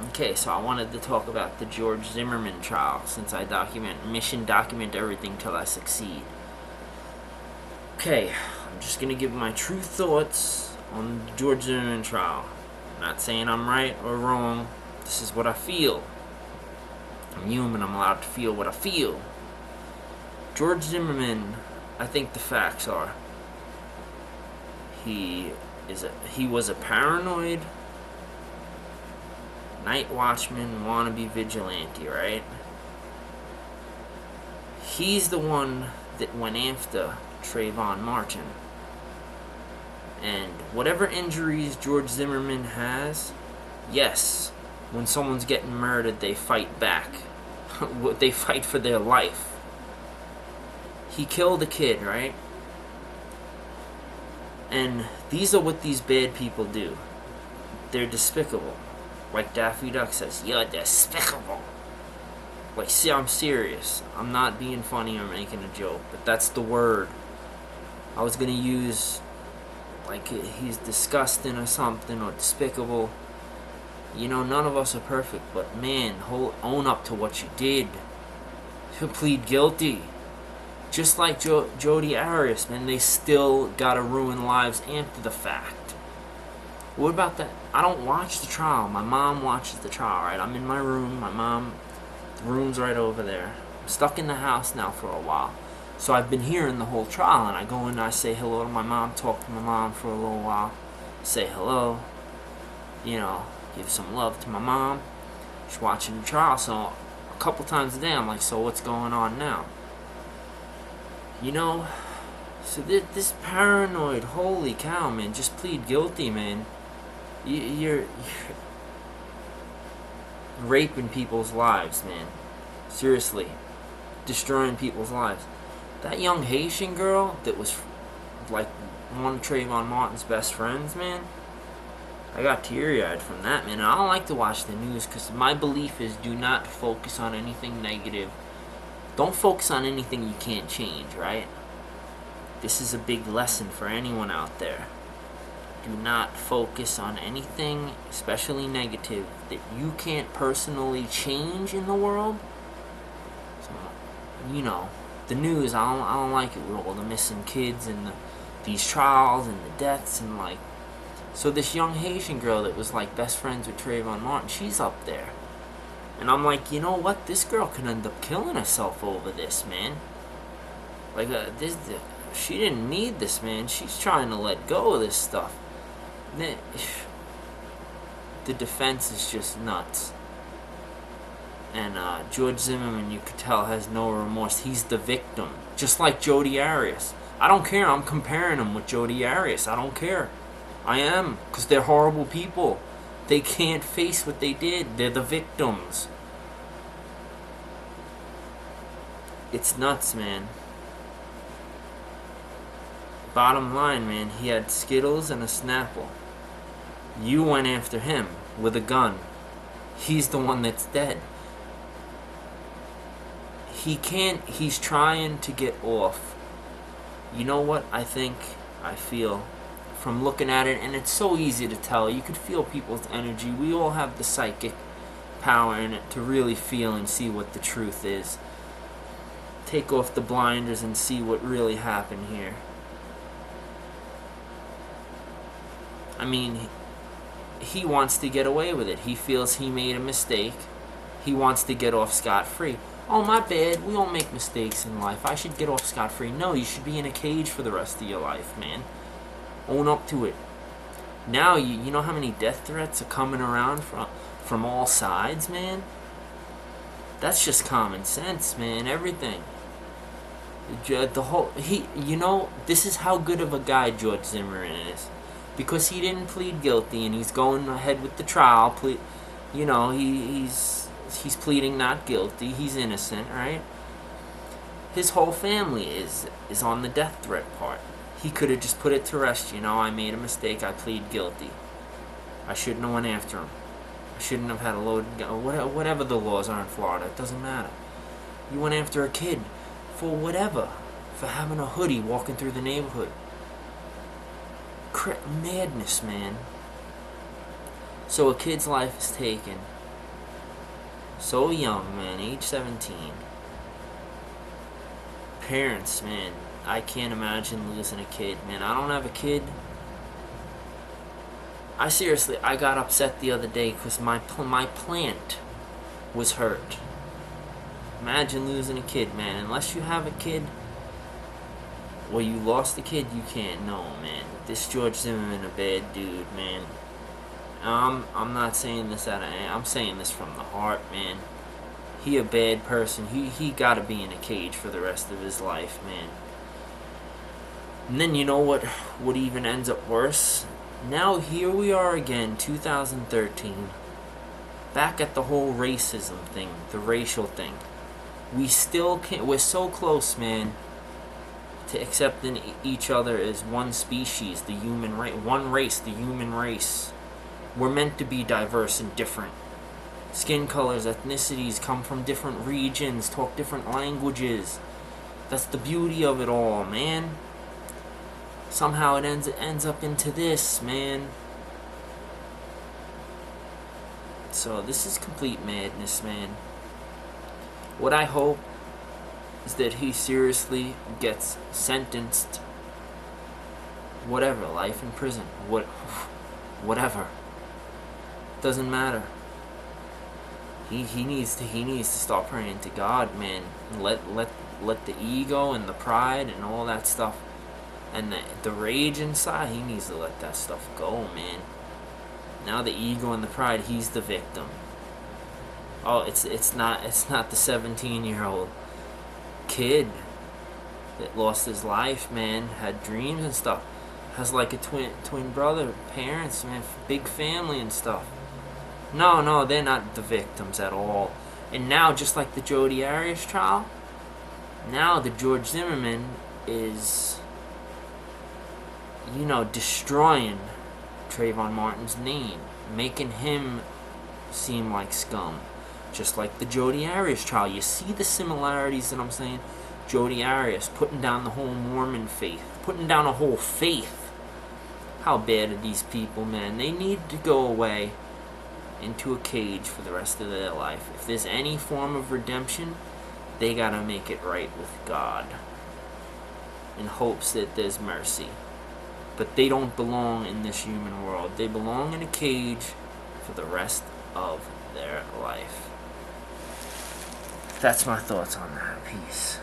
Okay, so I wanted to talk about the George Zimmerman trial since I document everything till I succeed. Okay, I'm just gonna give my true thoughts on the George Zimmerman trial. I'm not saying I'm right or wrong. This is what I feel. I'm human. I'm allowed to feel what I feel. George Zimmerman, I think the facts are, he was a paranoid night watchman, wannabe vigilante, right? He's the one that went after Trayvon Martin. And whatever injuries George Zimmerman has, yes, when someone's getting murdered, they fight back. They fight for their life. He killed a kid, right? And these are what these bad people do. They're despicable. Like Daffy Duck says, you're despicable. Like, see, I'm serious. I'm not being funny or making a joke, but that's the word. I was gonna use, like, he's disgusting or something, or despicable. You know, none of us are perfect, but man, own up to what you did. You plead guilty. Just like Jodi Arias, man, they still gotta ruin lives after the fact. What about that? I don't watch the trial. My mom watches the trial, right? I'm in my room. The room's right over there. I'm stuck in the house now for a while. So I've been hearing the whole trial, and I go in and I say hello to my mom, talk to my mom for a little while, say hello, you know, give some love to my mom. She's watching the trial, so a couple times a day I'm like, so what's going on now? You know, so this paranoid, holy cow, man, just plead guilty, man. You're raping people's lives, man. Seriously. Destroying people's lives. That young Haitian girl that was, like, one of Trayvon Martin's best friends, man, I got teary-eyed from that, man. And I don't like to watch the news because my belief is do not focus on anything negative. Don't focus on anything you can't change, right? This is a big lesson for anyone out there. Do not focus on anything, especially negative, that you can't personally change in the world. So, you know, the news, I don't like it with all the missing kids and these trials and the deaths and, like... So this young Haitian girl that was, like, best friends with Trayvon Martin, she's up there. And I'm like, you know what? This girl could end up killing herself over this, man. Like, she didn't need this, man. She's trying to let go of this stuff. The defense is just nuts. And George Zimmerman, you could tell, has no remorse. He's the victim. Just like Jodi Arias. I don't care. I'm comparing him with Jodi Arias. I don't care. I am. Because they're horrible people. They can't face what they did. They're the victims. It's nuts, man. Bottom line, man, he had Skittles and a Snapple. You went after him with a gun. He's the one that's dead. He's trying to get off. You know what I feel from looking at it, and it's so easy to tell. You could feel people's energy. We all have the psychic power in it to really feel and see what the truth is. Take off the blinders and see what really happened here. I mean, he wants to get away with it. He feels he made a mistake. He wants to get off scot-free. Oh, my bad. We all make mistakes in life. I should get off scot-free. No, you should be in a cage for the rest of your life, man. Own up to it. Now, you know how many death threats are coming around from all sides, man? That's just common sense, man. Everything. This is how good of a guy George Zimmerman is. Because he didn't plead guilty and he's going ahead with the trial. He's pleading not guilty. He's innocent, right? His whole family is on the death threat part. He could have just put it to rest. I made a mistake. I plead guilty. I shouldn't have went after him. I shouldn't have had a loaded gun. Whatever the laws are in Florida, it doesn't matter. You went after a kid for whatever. For having a hoodie walking through the neighborhood. Madness, man. So a kid's life is taken. So young, man, age 17. Parents, man, I can't imagine losing a kid, man. I don't have a kid. I got upset the other day because my plant was hurt. Imagine losing a kid, man. Unless you have a kid, well, you lost a kid, you can't know, man. This George Zimmerman a bad dude, man. I'm not saying this I'm saying this from the heart, man. He a bad person. He gotta be in a cage for the rest of his life, man. And then you know what even ends up worse? Now here we are again, 2013. Back at the whole racism thing, the racial thing. We still can't, we're so close, man, to accepting each other as one species, the human race, one race, the human race. We're meant to be diverse and different. Skin colors, ethnicities, come from different regions, talk different languages. That's the beauty of it all, man. Somehow it ends up into this, man. So this is complete madness, man. What I hope is that he seriously gets sentenced. Whatever, life in prison, whatever. Doesn't matter. He needs to stop praying to God, man. Let the ego and the pride and all that stuff and the rage inside, he needs to let that stuff go, man. Now the ego and the pride, he's the victim. Oh, it's not the 17-year-old kid that lost his life, man, had dreams and stuff. Has like a twin brother, parents, man, big family and stuff. No, they're not the victims at all. And now, just like the Jodi Arias trial, now the George Zimmerman is, destroying Trayvon Martin's name, making him seem like scum. Just like the Jodi Arias trial. You see the similarities that I'm saying? Jodi Arias putting down the whole Mormon faith, putting down a whole faith. How bad are these people, man? They need to go away into a cage for the rest of their life. If there's any form of redemption, they gotta make it right with God in hopes that there's mercy. But they don't belong in this human world. They belong in a cage for the rest of their life. That's my thoughts on that. Peace.